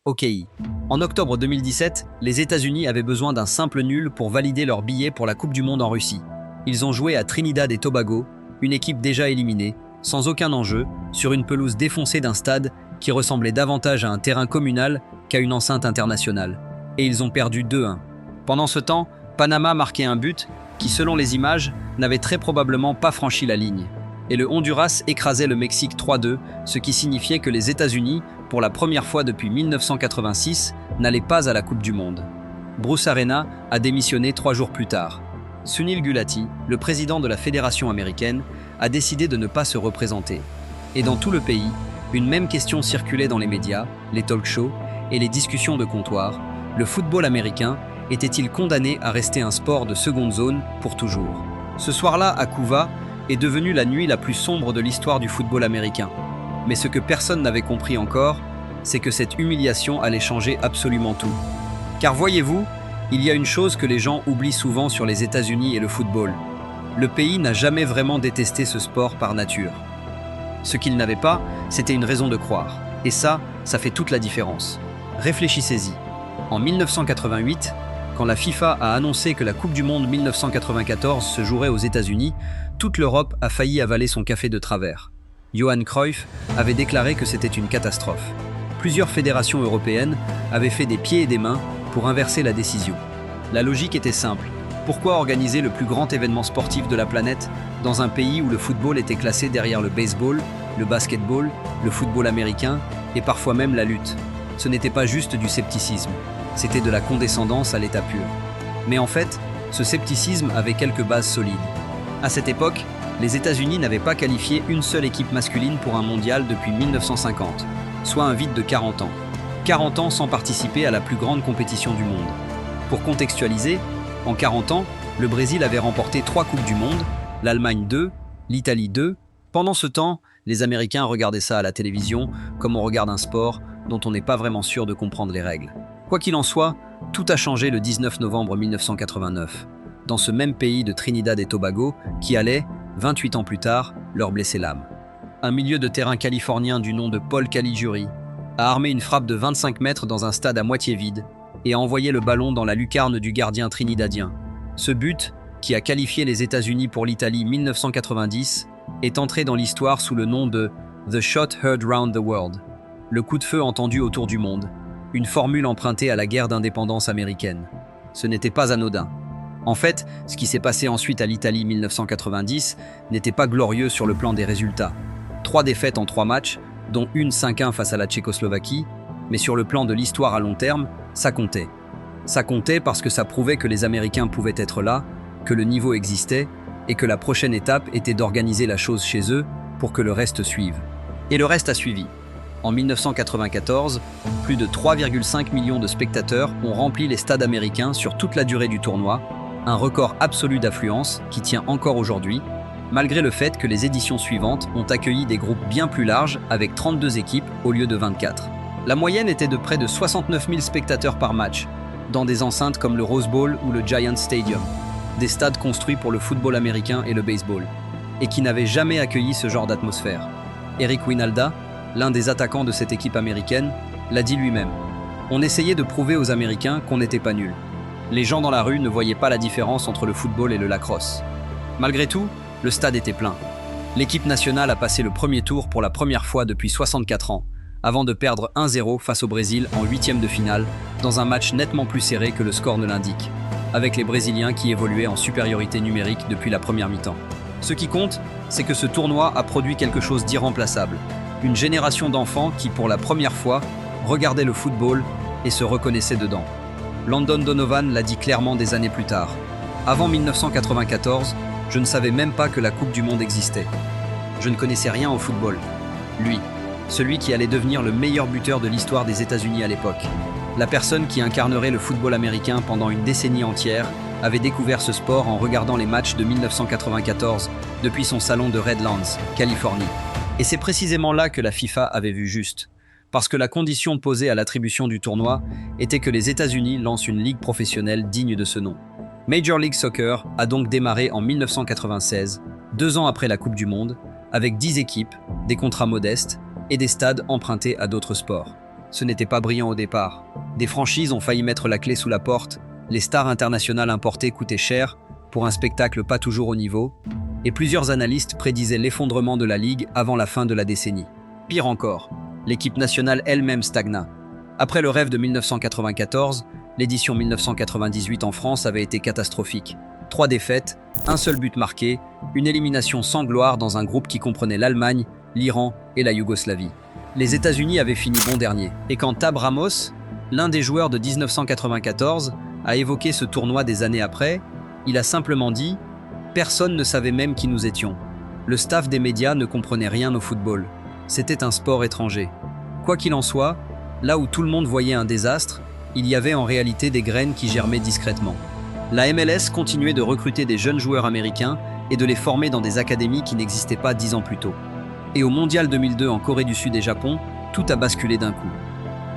OKI. En octobre 2017, les États-Unis avaient besoin d'un simple nul pour valider leur billet pour la Coupe du Monde en Russie. Ils ont joué à Trinidad et Tobago, une équipe déjà éliminée, sans aucun enjeu, sur une pelouse défoncée d'un stade qui ressemblait davantage à un terrain communal qu'à une enceinte internationale. Et ils ont perdu 2-1. Pendant ce temps, Panama marquait un but qui, selon les images, n'avait très probablement pas franchi la ligne. Et le Honduras écrasait le Mexique 3-2, ce qui signifiait que les États-Unis, pour la première fois depuis 1986, n'allaient pas à la Coupe du Monde. Bruce Arena a démissionné 3 jours plus tard. Sunil Gulati, le président de la Fédération américaine, a décidé de ne pas se représenter. Et dans tout le pays, une même question circulait dans les médias, les talk-shows et les discussions de comptoir. Le football américain était-il condamné à rester un sport de seconde zone pour toujours? Ce soir-là, à Couva, est devenue la nuit la plus sombre de l'histoire du football américain. Mais ce que personne n'avait compris encore, c'est que cette humiliation allait changer absolument tout. Car voyez-vous, il y a une chose que les gens oublient souvent sur les États-Unis et le football. Le pays n'a jamais vraiment détesté ce sport par nature. Ce qu'il n'avait pas, c'était une raison de croire. Et ça fait toute la différence. Réfléchissez-y. En 1988, quand la FIFA a annoncé que la Coupe du Monde 1994 se jouerait aux États-Unis, toute l'Europe a failli avaler son café de travers. Johan Cruyff avait déclaré que c'était une catastrophe. Plusieurs fédérations européennes avaient fait des pieds et des mains pour inverser la décision. La logique était simple. Pourquoi organiser le plus grand événement sportif de la planète dans un pays où le football était classé derrière le baseball, le basketball, le football américain et parfois même la lutte? Ce n'était pas juste du scepticisme, c'était de la condescendance à l'état pur. Mais en fait, ce scepticisme avait quelques bases solides. À cette époque, les États-Unis n'avaient pas qualifié une seule équipe masculine pour un mondial depuis 1950, soit un vide de 40 ans. 40 ans sans participer à la plus grande compétition du monde. Pour contextualiser, en 40 ans, le Brésil avait remporté 3 Coupes du Monde, l'Allemagne 2, l'Italie 2. Pendant ce temps, les Américains regardaient ça à la télévision comme on regarde un sport dont on n'est pas vraiment sûr de comprendre les règles. Quoi qu'il en soit, tout a changé le 19 novembre 1989, dans ce même pays de Trinidad et Tobago qui allait, 28 ans plus tard, leur blesser l'âme. Un milieu de terrain californien du nom de Paul Caligiuri a armé une frappe de 25 mètres dans un stade à moitié vide et a envoyé le ballon dans la lucarne du gardien trinidadien. Ce but, qui a qualifié les États-Unis pour l'Italie 1990, est entré dans l'histoire sous le nom de « The Shot Heard Round the World », le coup de feu entendu autour du monde, une formule empruntée à la guerre d'indépendance américaine. Ce n'était pas anodin. En fait, ce qui s'est passé ensuite à l'Italie 1990 n'était pas glorieux sur le plan des résultats. 3 défaites en 3 matchs, dont une 5-1 face à la Tchécoslovaquie, mais sur le plan de l'histoire à long terme, ça comptait. Ça comptait parce que ça prouvait que les Américains pouvaient être là, que le niveau existait, et que la prochaine étape était d'organiser la chose chez eux pour que le reste suive. Et le reste a suivi. En 1994, plus de 3,5 millions de spectateurs ont rempli les stades américains sur toute la durée du tournoi, un record absolu d'affluence qui tient encore aujourd'hui, malgré le fait que les éditions suivantes ont accueilli des groupes bien plus larges avec 32 équipes au lieu de 24. La moyenne était de près de 69 000 spectateurs par match, dans des enceintes comme le Rose Bowl ou le Giant Stadium, des stades construits pour le football américain et le baseball, et qui n'avaient jamais accueilli ce genre d'atmosphère. Eric Winalda, l'un des attaquants de cette équipe américaine, l'a dit lui-même. On essayait de prouver aux Américains qu'on n'était pas nuls. Les gens dans la rue ne voyaient pas la différence entre le football et le lacrosse. Malgré tout, le stade était plein. L'équipe nationale a passé le premier tour pour la première fois depuis 64 ans, avant de perdre 1-0 face au Brésil en 8e de finale, dans un match nettement plus serré que le score ne l'indique, avec les Brésiliens qui évoluaient en supériorité numérique depuis la première mi-temps. Ce qui compte, c'est que ce tournoi a produit quelque chose d'irremplaçable. Une génération d'enfants qui, pour la première fois, regardaient le football et se reconnaissaient dedans. Landon Donovan l'a dit clairement des années plus tard. Avant 1994, je ne savais même pas que la Coupe du Monde existait. Je ne connaissais rien au football. Lui, celui qui allait devenir le meilleur buteur de l'histoire des États-Unis à l'époque. La personne qui incarnerait le football américain pendant une décennie entière avait découvert ce sport en regardant les matchs de 1994 depuis son salon de Redlands, Californie. Et c'est précisément là que la FIFA avait vu juste. Parce que la condition posée à l'attribution du tournoi était que les États-Unis lancent une ligue professionnelle digne de ce nom. Major League Soccer a donc démarré en 1996, 2 ans après la Coupe du Monde, avec 10 équipes, des contrats modestes et des stades empruntés à d'autres sports. ce n'était pas brillant au départ. Des franchises ont failli mettre la clé sous la porte, les stars internationales importées coûtaient cher, pour un spectacle pas toujours au niveau, et plusieurs analystes prédisaient l'effondrement de la Ligue avant la fin de la décennie. Pire encore, l'équipe nationale elle-même stagna. Après le rêve de 1994, l'édition 1998 en France avait été catastrophique. 3 défaites, un seul but marqué, une élimination sans gloire dans un groupe qui comprenait l'Allemagne, l'Iran et la Yougoslavie. Les États-Unis avaient fini bon dernier. Et quand Tab Ramos, l'un des joueurs de 1994, a évoqué ce tournoi des années après, il a simplement dit « Personne ne savait même qui nous étions. Le staff des médias ne comprenait rien au football. C'était un sport étranger. » Quoi qu'il en soit, là où tout le monde voyait un désastre, il y avait en réalité des graines qui germaient discrètement. La MLS continuait de recruter des jeunes joueurs américains et de les former dans des académies qui n'existaient pas 10 ans plus tôt. Et au Mondial 2002 en Corée du Sud et Japon, tout a basculé d'un coup.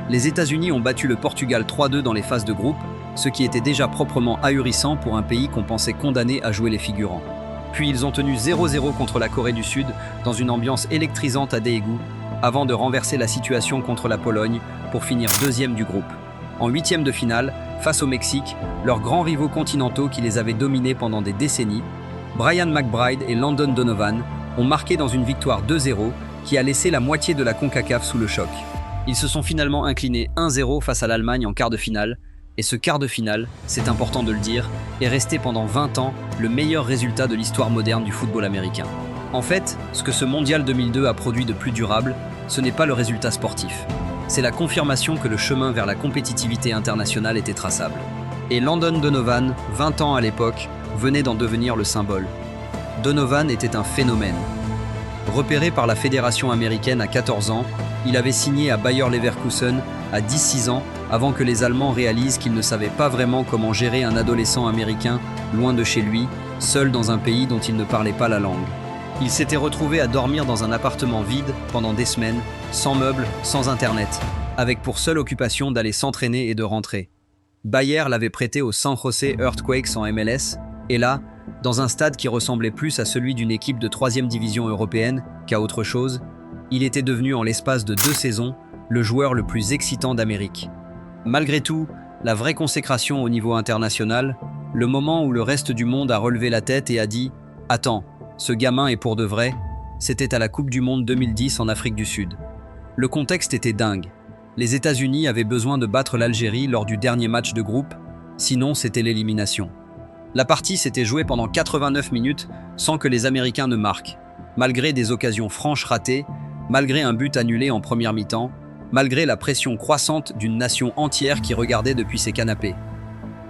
Les États-Unis ont battu le Portugal 3-2 dans les phases de groupe, ce qui était déjà proprement ahurissant pour un pays qu'on pensait condamné à jouer les figurants. Puis ils ont tenu 0-0 contre la Corée du Sud dans une ambiance électrisante à Daegu, avant de renverser la situation contre la Pologne pour finir deuxième du groupe. En huitième de finale, face au Mexique, leurs grands rivaux continentaux qui les avaient dominés pendant des décennies, Brian McBride et Landon Donovan ont marqué dans une victoire 2-0 qui a laissé la moitié de la CONCACAF sous le choc. Ils se sont finalement inclinés 1-0 face à l'Allemagne en quart de finale, et ce quart de finale, c'est important de le dire, est resté pendant 20 ans le meilleur résultat de l'histoire moderne du football américain. En fait, ce que ce Mondial 2002 a produit de plus durable, ce n'est pas le résultat sportif. C'est la confirmation que le chemin vers la compétitivité internationale était traçable. Et Landon Donovan, 20 ans à l'époque, venait d'en devenir le symbole. Donovan était un phénomène. Repéré par la fédération américaine à 14 ans, il avait signé à Bayer Leverkusen à 16 ans avant que les Allemands réalisent qu'ils ne savaient pas vraiment comment gérer un adolescent américain loin de chez lui, seul dans un pays dont il ne parlait pas la langue. Il s'était retrouvé à dormir dans un appartement vide pendant des semaines, sans meubles, sans internet, avec pour seule occupation d'aller s'entraîner et de rentrer. Bayer l'avait prêté au San Jose Earthquakes en MLS, et là, dans un stade qui ressemblait plus à celui d'une équipe de 3e division européenne qu'à autre chose, il était devenu en l'espace de 2 saisons le joueur le plus excitant d'Amérique. Malgré tout, la vraie consécration au niveau international, le moment où le reste du monde a relevé la tête et a dit « Attends, ce gamin est pour de vrai », c'était à la Coupe du Monde 2010 en Afrique du Sud. Le contexte était dingue. Les États-Unis avaient besoin de battre l'Algérie lors du dernier match de groupe, sinon c'était l'élimination. La partie s'était jouée pendant 89 minutes sans que les Américains ne marquent, malgré des occasions franches ratées, malgré un but annulé en première mi-temps, malgré la pression croissante d'une nation entière qui regardait depuis ses canapés.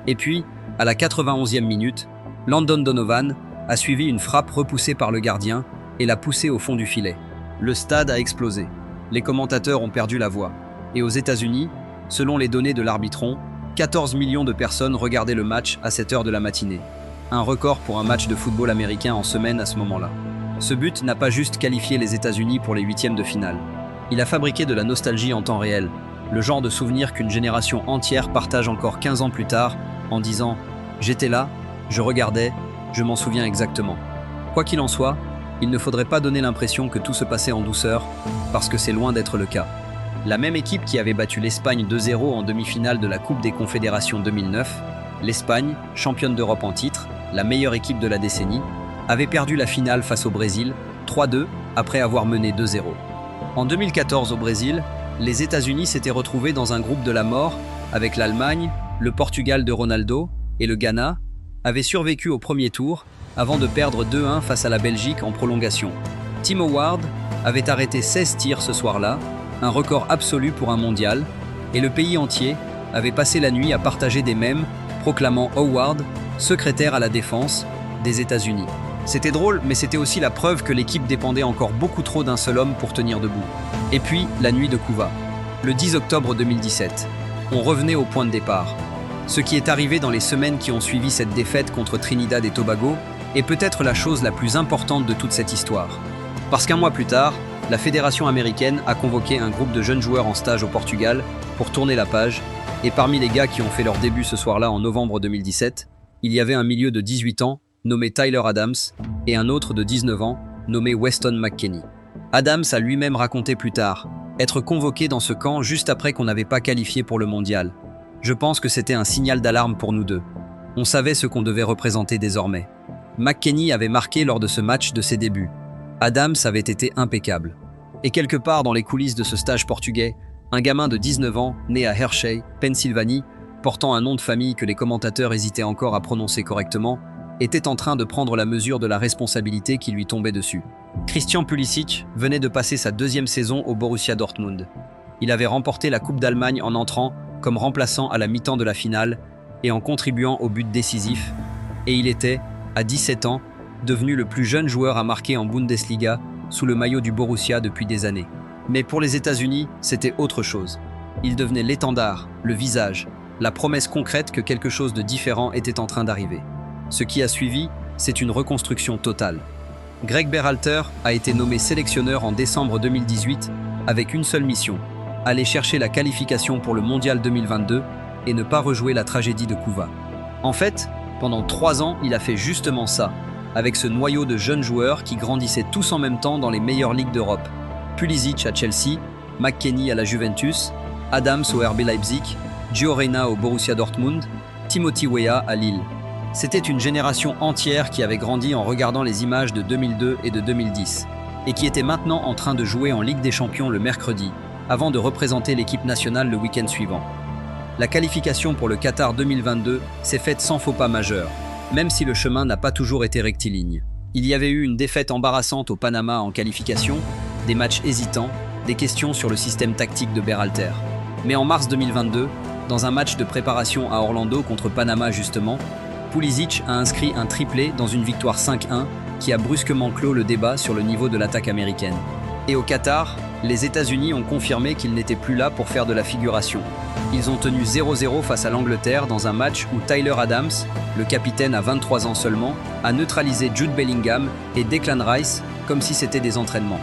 Et puis, à la 91e minute, Landon Donovan a suivi une frappe repoussée par le gardien et l'a poussée au fond du filet. Le stade a explosé. Les commentateurs ont perdu la voix. Et aux États-Unis, selon les données de l'Arbitron, 14 millions de personnes regardaient le match à cette heure de la matinée. Un record pour un match de football américain en semaine à ce moment-là. Ce but n'a pas juste qualifié les États-Unis pour les huitièmes de finale. Il a fabriqué de la nostalgie en temps réel, le genre de souvenir qu'une génération entière partage encore 15 ans plus tard en disant « J'étais là, je regardais, je m'en souviens exactement ». Quoi qu'il en soit, il ne faudrait pas donner l'impression que tout se passait en douceur, parce que c'est loin d'être le cas. La même équipe qui avait battu l'Espagne 2-0 en demi-finale de la Coupe des Confédérations 2009, l'Espagne, championne d'Europe en titre, la meilleure équipe de la décennie, avait perdu la finale face au Brésil, 3-2, après avoir mené 2-0. En 2014 au Brésil, les États-Unis s'étaient retrouvés dans un groupe de la mort avec l'Allemagne, le Portugal de Ronaldo et le Ghana, avaient survécu au premier tour avant de perdre 2-1 face à la Belgique en prolongation. Tim Howard avait arrêté 16 tirs ce soir-là, un record absolu pour un mondial, et le pays entier avait passé la nuit à partager des mèmes proclamant Howard secrétaire à la défense des États-Unis. C'était drôle, mais c'était aussi la preuve que l'équipe dépendait encore beaucoup trop d'un seul homme pour tenir debout. Et puis, la nuit de Couva. Le 10 octobre 2017. On revenait au point de départ. Ce qui est arrivé dans les semaines qui ont suivi cette défaite contre Trinidad et Tobago est peut-être la chose la plus importante de toute cette histoire. Parce qu'un mois plus tard, la fédération américaine a convoqué un groupe de jeunes joueurs en stage au Portugal pour tourner la page, et parmi les gars qui ont fait leur début ce soir-là en novembre 2017, il y avait un milieu de 18 ans nommé Tyler Adams et un autre de 19 ans nommé Weston McKennie. Adams a lui-même raconté plus tard Être convoqué dans ce camp juste après qu'on n'avait pas qualifié pour le mondial. Je pense que c'était un signal d'alarme pour nous deux. On savait ce qu'on devait représenter désormais. McKennie avait marqué lors de ce match de ses débuts. Adams avait été impeccable. Et quelque part dans les coulisses de ce stage portugais, un gamin de 19 ans, né à Hershey, Pennsylvanie, portant un nom de famille que les commentateurs hésitaient encore à prononcer correctement, était en train de prendre la mesure de la responsabilité qui lui tombait dessus. Christian Pulisic venait de passer sa deuxième saison au Borussia Dortmund. Il avait remporté la Coupe d'Allemagne en entrant comme remplaçant à la mi-temps de la finale et en contribuant au but décisif, et il était, à 17 ans, devenu le plus jeune joueur à marquer en Bundesliga sous le maillot du Borussia depuis des années. Mais pour les États-Unis, c'était autre chose. Il devenait l'étendard, le visage, la promesse concrète que quelque chose de différent était en train d'arriver. Ce qui a suivi, c'est une reconstruction totale. Greg Berhalter a été nommé sélectionneur en décembre 2018 avec une seule mission, aller chercher la qualification pour le Mondial 2022 et ne pas rejouer la tragédie de Couva. En fait, pendant 3 ans, il a fait justement ça, avec ce noyau de jeunes joueurs qui grandissaient tous en même temps dans les meilleures ligues d'Europe. Pulisic à Chelsea, McKennie à la Juventus, Adams au RB Leipzig, Gio Reyna au Borussia Dortmund, Timothy Weah à Lille. C'était une génération entière qui avait grandi en regardant les images de 2002 et de 2010, et qui était maintenant en train de jouer en Ligue des Champions le mercredi, avant de représenter l'équipe nationale le week-end suivant. La qualification pour le Qatar 2022 s'est faite sans faux pas majeur, même si le chemin n'a pas toujours été rectiligne. Il y avait eu une défaite embarrassante au Panama en qualification, des matchs hésitants, des questions sur le système tactique de Berhalter. Mais en mars 2022, dans un match de préparation à Orlando contre Panama justement, Pulisic a inscrit un triplé dans une victoire 5-1 qui a brusquement clos le débat sur le niveau de l'attaque américaine. Et au Qatar, les États-Unis ont confirmé qu'ils n'étaient plus là pour faire de la figuration. Ils ont tenu 0-0 face à l'Angleterre dans un match où Tyler Adams, le capitaine à 23 ans seulement, a neutralisé Jude Bellingham et Declan Rice comme si c'était des entraînements.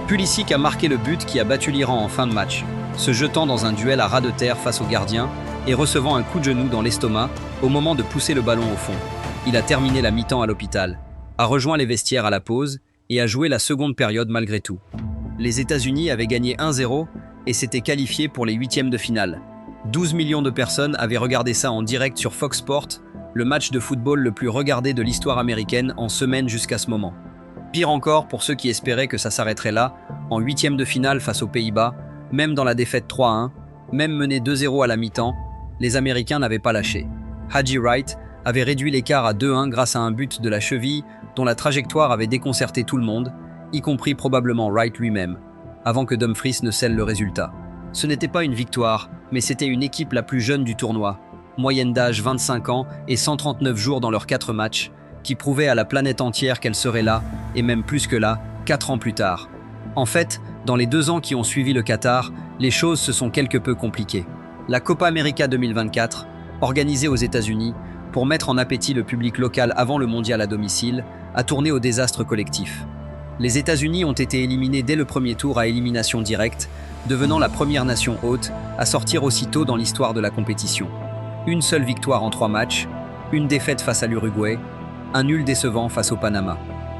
Pulisic a marqué le but qui a battu l'Iran en fin de match, se jetant dans un duel à ras de terre face au gardien et recevant un coup de genou dans l'estomac au moment de pousser le ballon au fond. Il a terminé la mi-temps à l'hôpital, a rejoint les vestiaires à la pause et a joué la seconde période malgré tout. Les États-Unis avaient gagné 1-0 et s'étaient qualifiés pour les huitièmes de finale. 12 millions de personnes avaient regardé ça en direct sur Fox Sports, le match de football le plus regardé de l'histoire américaine en semaine jusqu'à ce moment. Pire encore pour ceux qui espéraient que ça s'arrêterait là, en huitièmes de finale face aux Pays-Bas, même dans la défaite 3-1, même mené 2-0 à la mi-temps, les Américains n'avaient pas lâché. Haji Wright avait réduit l'écart à 2-1 grâce à un but de la cheville dont la trajectoire avait déconcerté tout le monde, y compris probablement Wright lui-même, avant que Dumfries ne scelle le résultat. Ce n'était pas une victoire, mais c'était une équipe la plus jeune du tournoi, moyenne d'âge 25 ans et 139 jours dans leurs 4 matchs, qui prouvait à la planète entière qu'elle serait là, et même plus que là, 4 ans plus tard. En fait, dans les 2 ans qui ont suivi le Qatar, les choses se sont quelque peu compliquées. La Copa América 2024, organisée aux États-Unis, pour mettre en appétit le public local avant le mondial à domicile, a tourné au désastre collectif. Les États-Unis ont été éliminés dès le premier tour à élimination directe, devenant la première nation hôte à sortir aussitôt dans l'histoire de la compétition. Une seule victoire en 3 matchs, une défaite face à l'Uruguay, un nul décevant face au Panama.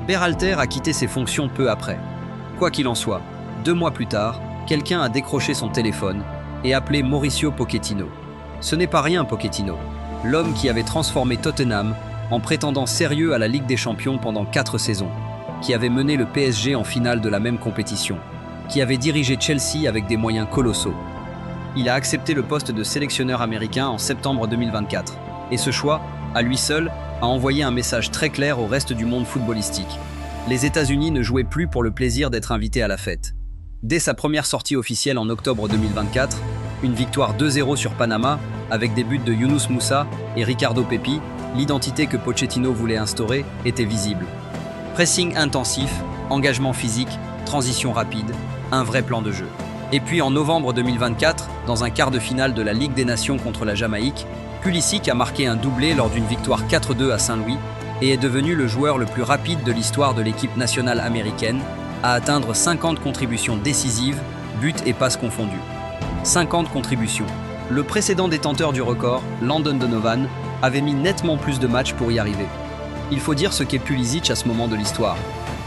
Berhalter a quitté ses fonctions peu après. Quoi qu'il en soit, 2 mois plus tard, quelqu'un a décroché son téléphone et appelé Mauricio Pochettino. Ce n'est pas rien Pochettino, l'homme qui avait transformé Tottenham en prétendant sérieux à la Ligue des Champions pendant 4 saisons, qui avait mené le PSG en finale de la même compétition, qui avait dirigé Chelsea avec des moyens colossaux. Il a accepté le poste de sélectionneur américain en septembre 2024, et ce choix, à lui seul, a envoyé un message très clair au reste du monde footballistique. Les États-Unis ne jouaient plus pour le plaisir d'être invités à la fête. Dès sa première sortie officielle en octobre 2024, une victoire 2-0 sur Panama, avec des buts de Younous Moussa et Ricardo Pepi, l'identité que Pochettino voulait instaurer était visible. Pressing intensif, engagement physique, transition rapide, un vrai plan de jeu. Et puis en novembre 2024, dans un quart de finale de la Ligue des Nations contre la Jamaïque, Pulisic a marqué un doublé lors d'une victoire 4-2 à Saint-Louis et est devenu le joueur le plus rapide de l'histoire de l'équipe nationale américaine à atteindre 50 contributions décisives, buts et passes confondus. 50 contributions. Le précédent détenteur du record, Landon Donovan, avait mis nettement plus de matchs pour y arriver. Il faut dire ce qu'est Pulisic à ce moment de l'histoire,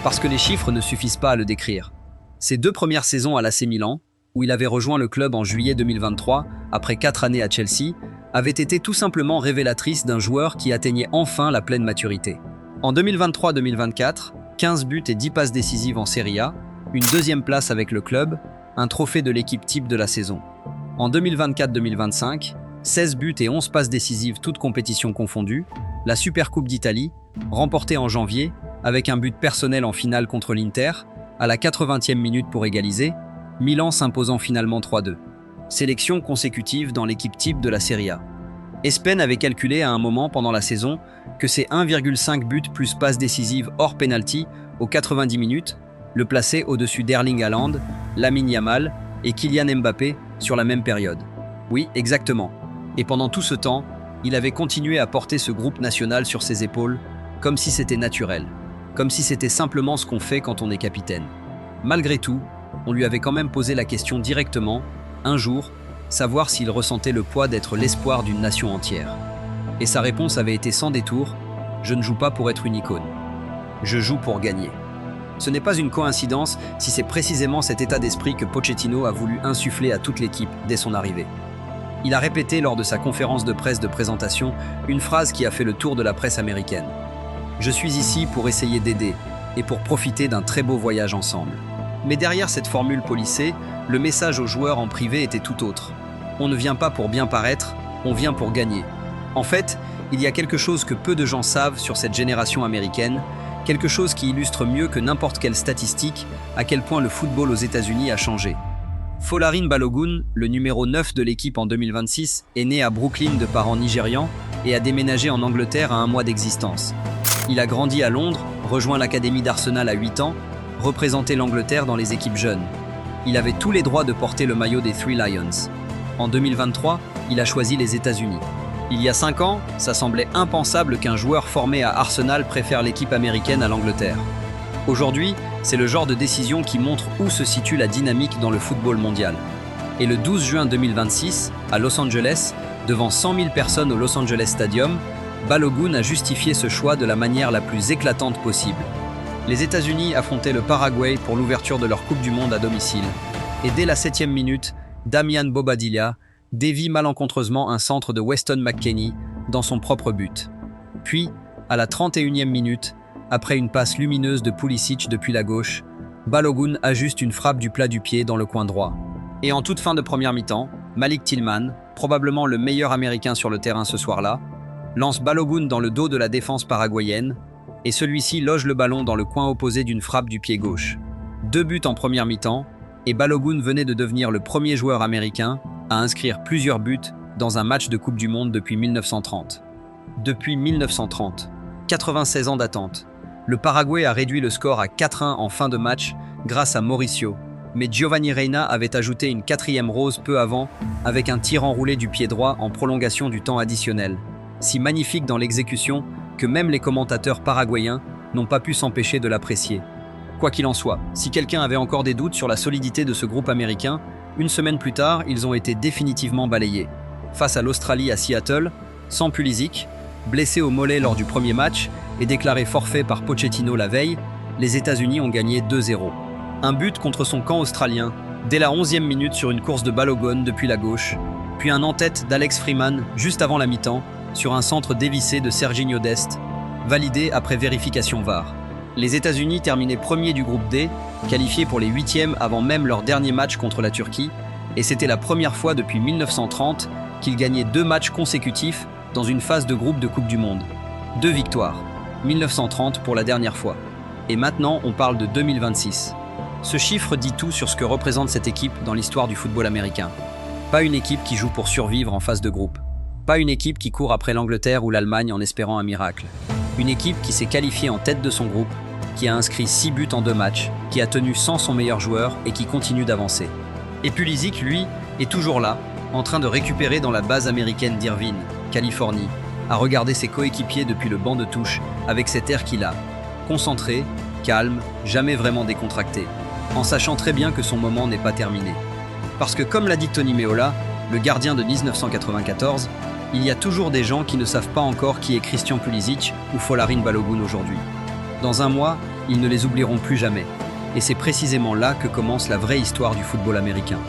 parce que les chiffres ne suffisent pas à le décrire. Ses 2 premières saisons à l'AC Milan, où il avait rejoint le club en juillet 2023, après 4 années à Chelsea, avait été tout simplement révélatrice d'un joueur qui atteignait enfin la pleine maturité. En 2023-2024, 15 buts et 10 passes décisives en Serie A, une deuxième place avec le club, un trophée de l'équipe type de la saison. En 2024-2025, 16 buts et 11 passes décisives toutes compétitions confondues, la Supercoupe d'Italie, remportée en janvier, avec un but personnel en finale contre l'Inter, à la 80e minute pour égaliser, Milan s'imposant finalement 3-2. Sélection consécutive dans l'équipe type de la Serie A. Espen avait calculé à un moment pendant la saison que ses 1,5 buts plus passes décisives hors penalty aux 90 minutes le plaçaient au-dessus d'Erling Haaland, Lamine Yamal et Kylian Mbappé sur la même période. Oui, exactement. Et pendant tout ce temps, il avait continué à porter ce groupe national sur ses épaules, comme si c'était naturel, comme si c'était simplement ce qu'on fait quand on est capitaine. Malgré tout, on lui avait quand même posé la question directement, un jour, savoir s'il ressentait le poids d'être l'espoir d'une nation entière. Et sa réponse avait été sans détour, « Je ne joue pas pour être une icône. Je joue pour gagner ». Ce n'est pas une coïncidence si c'est précisément cet état d'esprit que Pochettino a voulu insuffler à toute l'équipe dès son arrivée. Il a répété lors de sa conférence de presse de présentation une phrase qui a fait le tour de la presse américaine. « Je suis ici pour essayer d'aider et pour profiter d'un très beau voyage ensemble ». Mais derrière cette formule polissée, le message aux joueurs en privé était tout autre. On ne vient pas pour bien paraître, on vient pour gagner. En fait, il y a quelque chose que peu de gens savent sur cette génération américaine, quelque chose qui illustre mieux que n'importe quelle statistique à quel point le football aux États-Unis a changé. Folarin Balogun, le numéro 9 de l'équipe en 2026, est né à Brooklyn de parents nigérians et a déménagé en Angleterre à 1 mois d'existence. Il a grandi à Londres, rejoint l'académie d'Arsenal à 8 ans, représenté l'Angleterre dans les équipes jeunes. Il avait tous les droits de porter le maillot des Three Lions. En 2023, il a choisi les États-Unis. Il y a 5 ans, ça semblait impensable qu'un joueur formé à Arsenal préfère l'équipe américaine à l'Angleterre. Aujourd'hui, c'est le genre de décision qui montre où se situe la dynamique dans le football mondial. Et le 12 juin 2026, à Los Angeles, devant 100 000 personnes au Los Angeles Stadium, Balogun a justifié ce choix de la manière la plus éclatante possible. Les États-Unis affrontaient le Paraguay pour l'ouverture de leur Coupe du Monde à domicile. Et dès la 7e minute, Damian Bobadilla dévie malencontreusement un centre de Weston McKennie dans son propre but. Puis, à la 31e minute, après une passe lumineuse de Pulisic depuis la gauche, Balogun ajuste une frappe du plat du pied dans le coin droit. Et en toute fin de première mi-temps, Malik Tillman, probablement le meilleur Américain sur le terrain ce soir-là, lance Balogun dans le dos de la défense paraguayenne, et celui-ci loge le ballon dans le coin opposé d'une frappe du pied gauche. 2 buts en première mi-temps, et Balogun venait de devenir le premier joueur américain à inscrire plusieurs buts dans un match de Coupe du Monde depuis 1930. Depuis 1930, 96 ans d'attente, le Paraguay a réduit le score à 4-1 en fin de match grâce à Mauricio, mais Giovanni Reina avait ajouté une 4e rose peu avant avec un tir enroulé du pied droit en prolongation du temps additionnel, si magnifique dans l'exécution que même les commentateurs paraguayens n'ont pas pu s'empêcher de l'apprécier. Quoi qu'il en soit, si quelqu'un avait encore des doutes sur la solidité de ce groupe américain, une semaine plus tard, ils ont été définitivement balayés. Face à l'Australie à Seattle, sans Pulisic, blessé au mollet lors du premier match et déclaré forfait par Pochettino la veille, les États-Unis ont gagné 2-0. Un but contre son camp australien, dès la 11e minute sur une course de Balogun depuis la gauche, puis un en-tête d'Alex Freeman juste avant la mi-temps, sur un centre dévissé de Sergiño Dest, validé après vérification VAR. Les États-Unis terminaient premiers du groupe D, qualifiés pour les 8e avant même leur dernier match contre la Turquie, et c'était la première fois depuis 1930 qu'ils gagnaient 2 matchs consécutifs dans une phase de groupe de Coupe du Monde. 2 victoires, 1930 pour la dernière fois. Et maintenant, on parle de 2026. Ce chiffre dit tout sur ce que représente cette équipe dans l'histoire du football américain. Pas une équipe qui joue pour survivre en phase de groupe. Pas une équipe qui court après l'Angleterre ou l'Allemagne en espérant un miracle. Une équipe qui s'est qualifiée en tête de son groupe, qui a inscrit 6 buts en 2 matchs, qui a tenu sans son meilleur joueur et qui continue d'avancer. Et Pulisic, lui, est toujours là, en train de récupérer dans la base américaine d'Irvine, Californie, à regarder ses coéquipiers depuis le banc de touche avec cet air qu'il a, concentré, calme, jamais vraiment décontracté, en sachant très bien que son moment n'est pas terminé. Parce que comme l'a dit Tony Meola, le gardien de 1994, il y a toujours des gens qui ne savent pas encore qui est Christian Pulisic ou Folarin Balogun aujourd'hui. Dans un mois, ils ne les oublieront plus jamais. Et c'est précisément là que commence la vraie histoire du football américain.